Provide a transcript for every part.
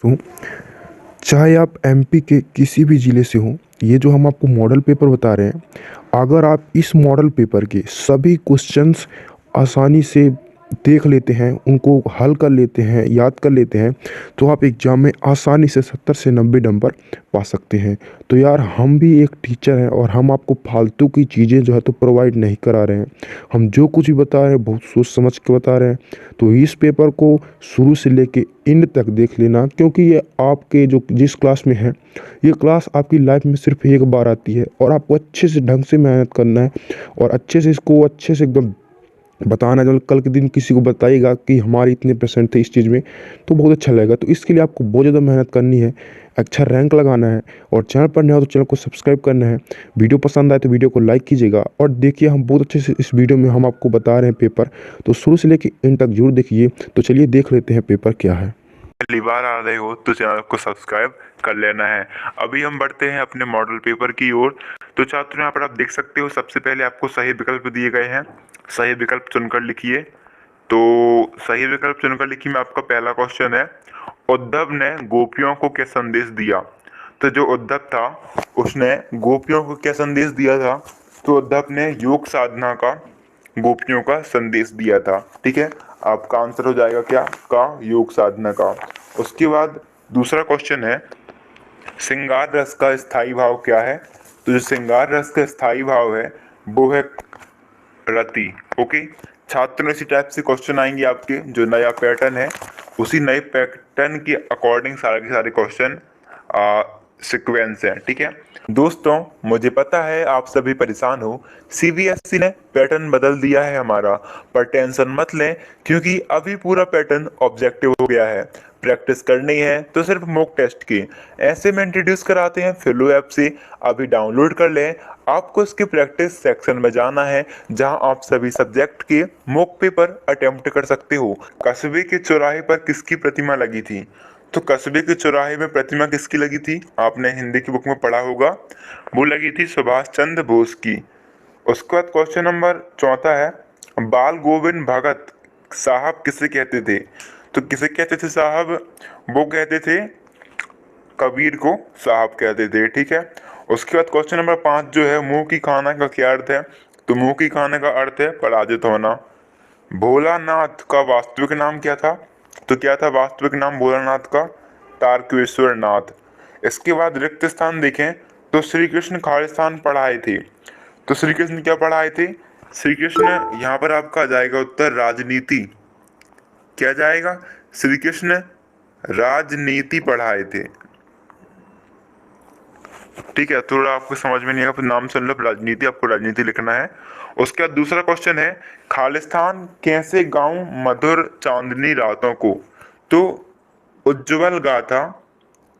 तो चाहे आप एमपी के किसी भी ज़िले से हों, ये जो हम आपको मॉडल पेपर बता रहे हैं, अगर आप इस मॉडल पेपर के सभी क्वेश्चंस आसानी से देख लेते हैं, उनको हल कर लेते हैं, याद कर लेते हैं, तो आप एग्ज़ाम में आसानी से 70 से 90 नंबर पा सकते हैं। तो यार हम भी एक टीचर हैं और हम आपको फालतू की चीज़ें जो है तो प्रोवाइड नहीं करा रहे हैं। हम जो कुछ भी बता रहे हैं बहुत सोच समझ के बता रहे हैं। तो इस पेपर को शुरू से लेके एंड तक देख लेना, क्योंकि ये आपके जो जिस क्लास में है, ये क्लास आपकी लाइफ में सिर्फ एक बार आती है और आपको अच्छे से ढंग से मेहनत करना है और अच्छे से इसको अच्छे से एकदम बताना। जब कल के दिन किसी को बताइएगा कि हमारे इतने परसेंट थे इस चीज़ में, तो बहुत अच्छा लगेगा। तो इसके लिए आपको बहुत ज़्यादा मेहनत करनी है, अच्छा रैंक लगाना है और चैनल पर नया हो तो चैनल को सब्सक्राइब करना है। वीडियो पसंद आए तो वीडियो को लाइक कीजिएगा और देखिए हम बहुत अच्छे से इस वीडियो में हम आपको बता रहे हैं पेपर, तो शुरू से लेकर एंड तक जरूर देखिए। तो चलिए देख लेते हैं पेपर क्या है। पहली बार आ रहे हो तो चैनल को सब्सक्राइब कर लेना है। अभी हम बढ़ते हैं अपने मॉडल पेपर की ओर। तो छात्रों यहाँ पर आप देख सकते हो, सबसे पहले आपको सही विकल्प दिए गए हैं। सही विकल्प चुनकर लिखिए। तो सही विकल्प चुनकर लिखिए में आपका पहला क्वेश्चन है, उद्धव ने गोपियों को क्या संदेश दिया। तो जो उद्धव था उसने गोपियों को क्या संदेश दिया था, तो उद्धव ने योग साधना का गोपियों का संदेश दिया था। ठीक है, आपका आंसर हो जाएगा क्या का, योग साधना का। उसके बाद दूसरा क्वेश्चन है, श्रृंगार रस का स्थायी भाव क्या है। तो जो श्रृंगार रस का स्थायी भाव है वो है रति। ओके, छात्रों इसी टाइप से क्वेश्चन आएंगे आपके, जो नया पैटर्न है उसी नए पैटर्न के अकॉर्डिंग सारे के सारे क्वेश्चन सीक्वेंस है। ठीक है दोस्तों, मुझे पता है आप सभी परेशान हो, सीबीएसई ने पैटर्न बदल दिया है हमारा, पर टेंशन मत लें क्योंकि अभी पूरा पैटर्न ऑब्जेक्टिव हो गया है। प्रैक्टिस करनी है तो सिर्फ मॉक टेस्ट की ऐसे में इंट्रोड्यूस कराते हैं फिलो ऐप से, अभी डाउनलोड कर लें। आपको इसके प्रैक्टिस सेक्शन में जाना है जहां आप सभी सब्जेक्ट के मॉक पेपर अटेम्प्ट कर सकते हो। कस्बे के चौराहे पर किसकी प्रतिमा लगी थी। तो कस्बे के चौराहे में प्रतिमा किसकी लगी थी, आपने हिंदी की बुक में पढ़ा होगा, वो लगी थी सुभाष चंद्र बोस की। उसके बाद क्वेश्चन नंबर चौथा है, बाल गोविंद भगत साहब किसे कहते थे। तो किसे कहते थे साहब, वो कहते थे कबीर को साहब कहते थे। ठीक है, उसके बाद क्वेश्चन नंबर 5 जो है, मुंह की खाना का क्या अर्थ है। तो मुंह की खाने का अर्थ है पराजित होना। भोलानाथ का वास्तविक नाम क्या था। तो क्या था वास्तविक नाम भोलानाथ का, तारकेश्वर नाथ। इसके बाद रिक्त स्थान देखें तो श्री कृष्ण खालिस्तान पढ़ाए थे। तो श्री कृष्ण क्या पढ़ाए थे, श्री कृष्ण यहाँ पर आपका आ जाएगा उत्तर राजनीति। क्या जाएगा, श्री कृष्ण राजनीति पढ़ाए थे। ठीक है, थोड़ा आपको समझ में नहीं आएगा, फिर नाम सुन लो, राजनीति, आपको राजनीति लिखना है। उसके बाद दूसरा क्वेश्चन है, खालिस्तान कैसे गाऊं मधुर चांदनी रातों को। तो उज्जवल गाथा,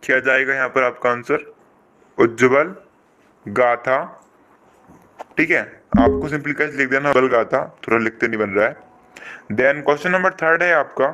क्या जाएगा यहाँ पर आपका आंसर, उज्जवल गाथा। ठीक है, आपको सिंपली कैसे लिख देना, उज्जवल गाथा, थोड़ा लिखते नहीं बन रहा है। देन क्वेश्चन नंबर 3 है आपका।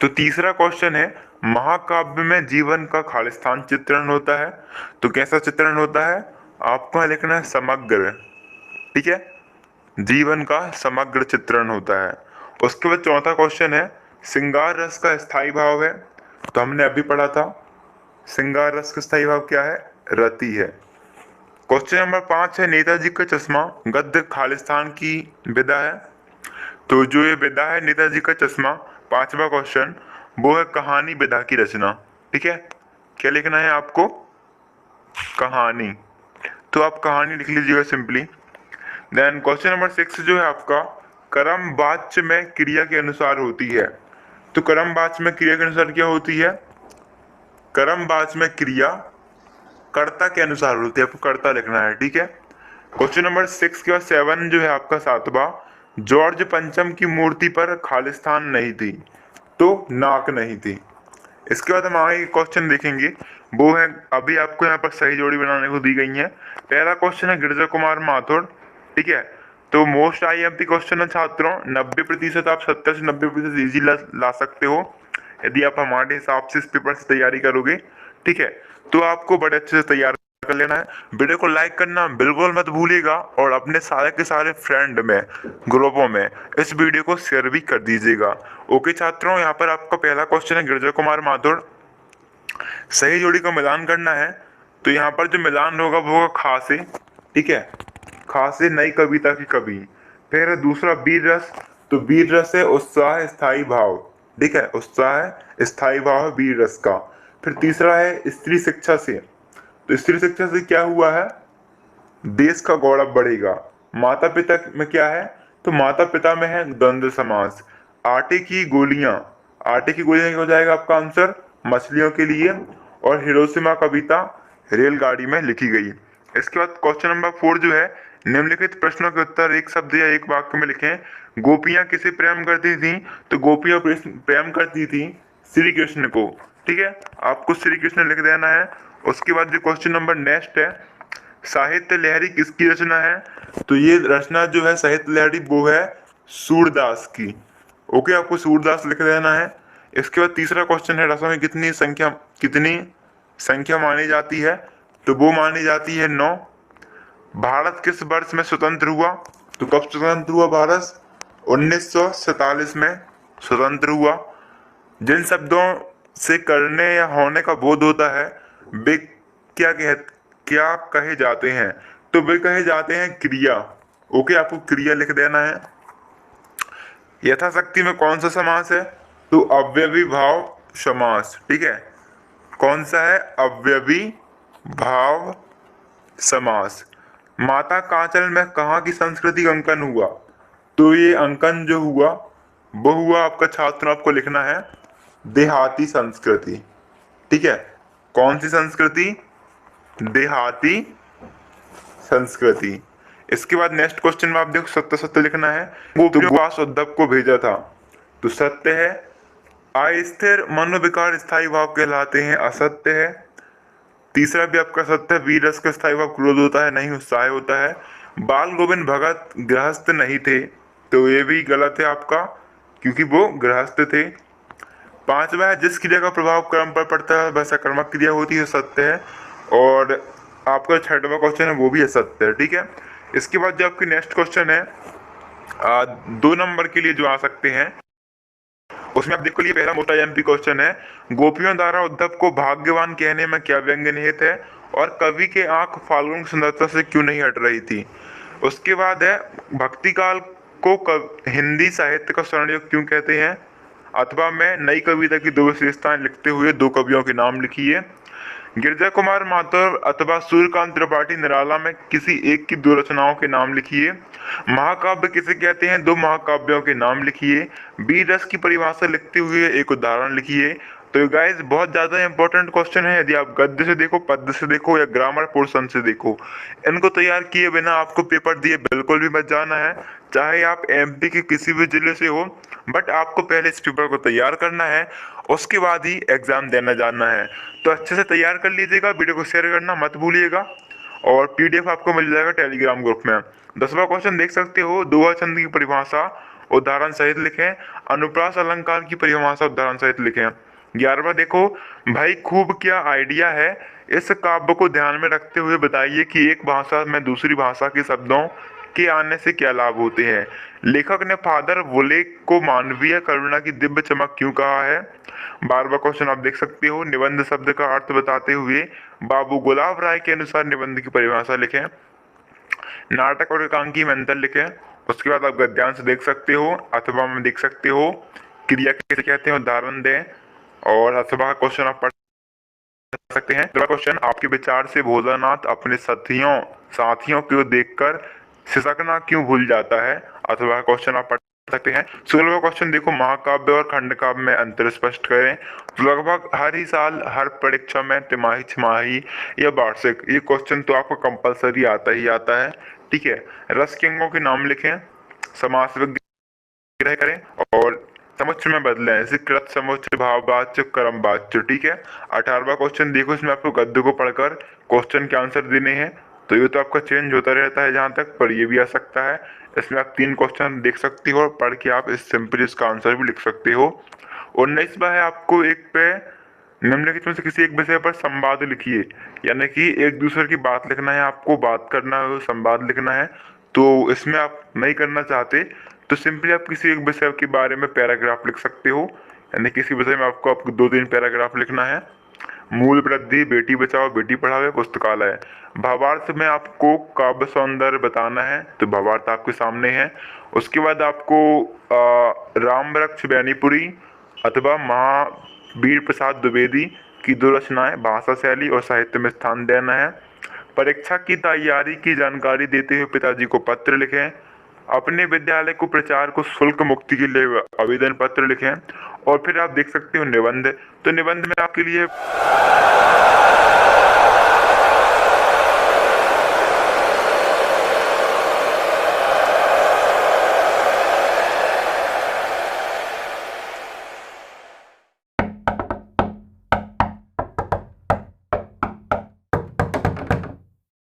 तो तीसरा क्वेश्चन है, महाकाव्य में जीवन का खालिस्तान चित्रण होता है। तो कैसा चित्रण होता है, आपको यहाँ लिखना है समग्र। ठीक है, जीवन का समग्र चित्रण होता है। उसके बाद चौथा क्वेश्चन है, श्रृंगार रस का स्थायी भाव है। तो हमने अभी पढ़ा था, श्रृंगार रस का स्थायी भाव क्या है, रति है। क्वेश्चन नंबर 5 है, नेताजी का चश्मा गद्य खालिस्तान की विदा है। तो जो ये विदा है नेताजी का चश्मा, पांचवा क्वेश्चन, वो है कहानी विदा की रचना। ठीक है, क्या लिखना है आपको, कहानी। तो आप कहानी लिख लीजिएगा सिंपली। देन क्वेश्चन नंबर 6 जो है आपका, कर्म वाच्य में क्रिया के अनुसार होती है। तो कर्म वाच्य में क्रिया के अनुसार क्या होती है, कर्म वाच्य में क्रिया कर्ता के अनुसार होती है, आपको कर्ता लिखना है। ठीक है, क्वेश्चन नंबर 6 के बाद 7 जो है आपका सातवां, जॉर्ज पंचम की मूर्ति पर खालिस्तान नहीं थी। तो नाक नहीं थी। इसके बाद हम आगे क्वेश्चन देखेंगे, वो है, अभी आपको यहाँ पर सही जोड़ी बनाने को दी गई है। पहला क्वेश्चन है गिरजा कुमार माथुर। ठीक है, तो मोस्ट आईएमपी क्वेश्चन है छात्रों, 90% आप 70 से 90% इजी ला सकते हो यदि आप हमारे हिसाब से इस पेपर से तैयारी करोगे। ठीक है, तो आपको बड़े अच्छे से तैयार कर लेना है। वीडियो को लाइक करना बिल्कुल मत भूलिएगा और अपने सारे के सारे फ्रेंड में, ग्रुपों में इस वीडियो को शेयर भी कर दीजिएगा। ओके छात्रों, यहाँ पर आपका पहला क्वेश्चन है गिरजा कुमार माथुर, सही जोड़ी का मिलान करना है। तो यहाँ पर जो मिलान होगा वो होगा खा से, ठीक है, खा से नई कविता की कवि। फिर दूसरा वीर रस, तो वीर रस है उत्साह स्थायी भाव, ठीक है, उत्साह स्थायी भाव है वीर रस का। फिर तीसरा है स्त्री शिक्षा से, तो स्त्री शिक्षा से क्या हुआ है, देश का गौरव बढ़ेगा। माता पिता में क्या है, तो माता पिता में है द्वंद्व समास। आटे की गोलियां, आटे की गोलियां क्या हो जाएगा आपका आंसर, मछलियों के लिए। और हिरोशिमा कविता रेलगाड़ी में लिखी गई। इसके बाद क्वेश्चन नंबर 4 जो है, निम्नलिखित प्रश्नों के उत्तर एक शब्द या एक वाक्य में लिखें। गोपियां किसे प्रेम करती थी, तो गोपियां प्रेम करती थी श्री कृष्ण को, ठीक है, आपको श्री कृष्ण लिख देना है। उसके बाद जो क्वेश्चन नंबर नेक्स्ट है, साहित्य लहरी किसकी रचना है, तो ये रचना जो है साहित्य लहरी वो है सूरदास की। ओके, आपको सूरदास लिख देना है। इसके बाद तीसरा क्वेश्चन है, रसों में कितनी संख्या मानी जाती है, तो वो मानी जाती है 9। भारत किस वर्ष में स्वतंत्र हुआ, तो कब स्वतंत्र हुआ भारत, 1947 में स्वतंत्र हुआ। जिन शब्दों से करने या होने का बोध होता है वे क्या कहे जाते हैं, तो वे कहे जाते हैं क्रिया। ओके, आपको क्रिया लिख देना है। यथाशक्ति में कौन सा समास है, तो अव्ययी भाव समास, ठीक है, कौन सा है, अव्ययी भाव समास। माता कांचन में कहाँ की संस्कृति का अंकन हुआ, तो ये अंकन जो हुआ वो हुआ आपका छात्र, आपको लिखना है देहाती संस्कृति, ठीक है, कौन सी संस्कृति, देहाती संस्कृति। इसके बाद नेक्स्ट क्वेश्चन में आप देखो सत्य सत्य लिखना है। गोपियों के पास उद्धव को भेजा था, तो सत्य है। अस्थिर मनोविकार स्थायी भाव कहलाते हैं, असत्य है। तीसरा भी आपका सत्य है, वीर रस का स्थायी भाव क्रोध होता है, नहीं उत्साह होता है। बाल गोविंद भगत गृहस्थ नहीं थे, तो ये भी गलत है आपका, क्योंकि वो गृहस्थ थे। पांचवा है, जिस क्रिया का प्रभाव कर्म पर पड़ता है वह सकर्मक क्रिया होती है, सत्य है। और आपका छठवां क्वेश्चन है वो भी असत्य है, ठीक है। इसके बाद जो आपकी नेक्स्ट क्वेश्चन है 2 नंबर के लिए जो आ सकते हैं, उसमें आप देखो, ये पहला मोटा एमपी क्वेश्चन है, गोपियों द्वारा उद्धव को भाग्यवान कहने में क्या व्यंग्य निहित है, और कवि के आंख फाल्गुन की सुंदरता से क्यों नहीं हट रही थी। उसके बाद है, भक्ति काल को हिंदी साहित्य का स्वर्णयुग क्यों कहते हैं, अथवा में नई कविता की 2 विशेषताएं लिखते हुए 2 कवियों के नाम लिखिए। गिरजा कुमार माथुर अथवा सूर्यकांत त्रिपाठी निराला में किसी एक की 2 रचनाओं के नाम लिखिए। महाकाव्य किसे कहते हैं, 2 महाकाव्यों के नाम लिखिए। वीर रस की परिभाषा लिखते हुए एक उदाहरण लिखिए। तो गाइस बहुत ज्यादा इंपॉर्टेंट क्वेश्चन है, यदि आप गद्य से देखो, पद्य से देखो या ग्रामर पोर्शन से देखो, इनको तैयार किए बिना आपको पेपर दिए बिल्कुल भी मत जाना है। चाहे आप एमपी के किसी भी जिले से हो, बट आपको पहले इस पेपर को तैयार करना है, उसके बाद ही एग्जाम देना जाना है। तो अच्छे से तैयार कर लीजिएगा, वीडियो को शेयर करना मत भूलिएगा, और पीडीएफ आपको मिल जाएगा टेलीग्राम ग्रुप में। 10वां क्वेश्चन देख सकते हो, दोहा छंद की परिभाषा उदाहरण सहित लिखें। अनुप्रास अलंकार की परिभाषा उदाहरण सहित लिखें। 11वां देखो, भाई खूब क्या आइडिया है, इस काव्य को ध्यान में रखते हुए बताइए कि एक भाषा में दूसरी भाषा के शब्दों के आने से क्या लाभ होते हैं। लेखक ने फादर वुलेक को मानवीय करुणा की दिव्य चमक क्यों कहा है। 12वां क्वेश्चन आप देख सकते हो, निबंध शब्द का अर्थ बताते हुए बाबू गुलाब राय के अनुसार निबंध की परिभाषा लिखें। नाटक और एकांकी में अंतर लिखें। उसके बाद आप गद्यांश देख सकते हो, अथवा में देख सकते हो क्रिया किसे कहते हैं, उदाहरण दें। और अथवा का क्वेश्चन आप पढ़ सकते हैं। दूसरा क्वेश्चन, आपके विचार से भोलानाथ अपने साथियों को देखकर सिसकना क्यों भूल जाता है। अथवा क्वेश्चन आप पढ़ सकते हैं। 16वां क्वेश्चन देखो, महाकाव्य और खंड काव्य में अंतर स्पष्ट करें। तो लगभग हर ही साल हर परीक्षा में तिमाही, छमाही या वार्षिक, ये क्वेश्चन तो आपको कंपलसरी आता ही आता है, ठीक है। रस के अंगों के नाम लिखें, समास विग्रह करें और समुच्चय में बदलें, जैसे कृत समुच्चय, भाववाच्य, कर्मवाच्य, ठीक है। 18वां क्वेश्चन देखो, इसमें आपको गद्य को पढ़कर क्वेश्चन के आंसर देने हैं। तो ये तो आपका चेंज होता रहता है जहां तक, पर ये भी आ सकता है। इसमें आप 3 क्वेश्चन देख सकते हो और पढ़ के आप इस सिंपल इसका आंसर भी लिख सकते हो। 19वां है, आपको एक पे निम्नलिखित में से किसी एक विषय पर संवाद लिखिए, यानी कि एक दूसरे की बात लिखना है, आपको बात करना है, संवाद लिखना है। तो इसमें आप नहीं करना चाहते तो सिंपली आप किसी एक विषय के बारे में पैराग्राफ लिख सकते हो, यानी किसी विषय में आपको 2-3 पैराग्राफ लिखना है। मूल वृद्धि, बेटी बचाओ बेटी पढ़ाओ, पुस्तकालय। भावार्थ में आपको काव्य सौंदर्य बताना है, तो भावार्थ आपके सामने है। उसके बाद आपको राम वृक्ष बैनीपुरी अथवा महावीर प्रसाद द्विवेदी की 2 रचनाएं भाषा शैली और साहित्य में स्थान देना है। परीक्षा की तैयारी की जानकारी देते हुए पिताजी को पत्र लिखें। अपने विद्यालय को प्रचार को शुल्क मुक्ति के लिए आवेदन पत्र लिखें। और फिर आप देख सकते हो निबंध, तो निबंध में आपके लिए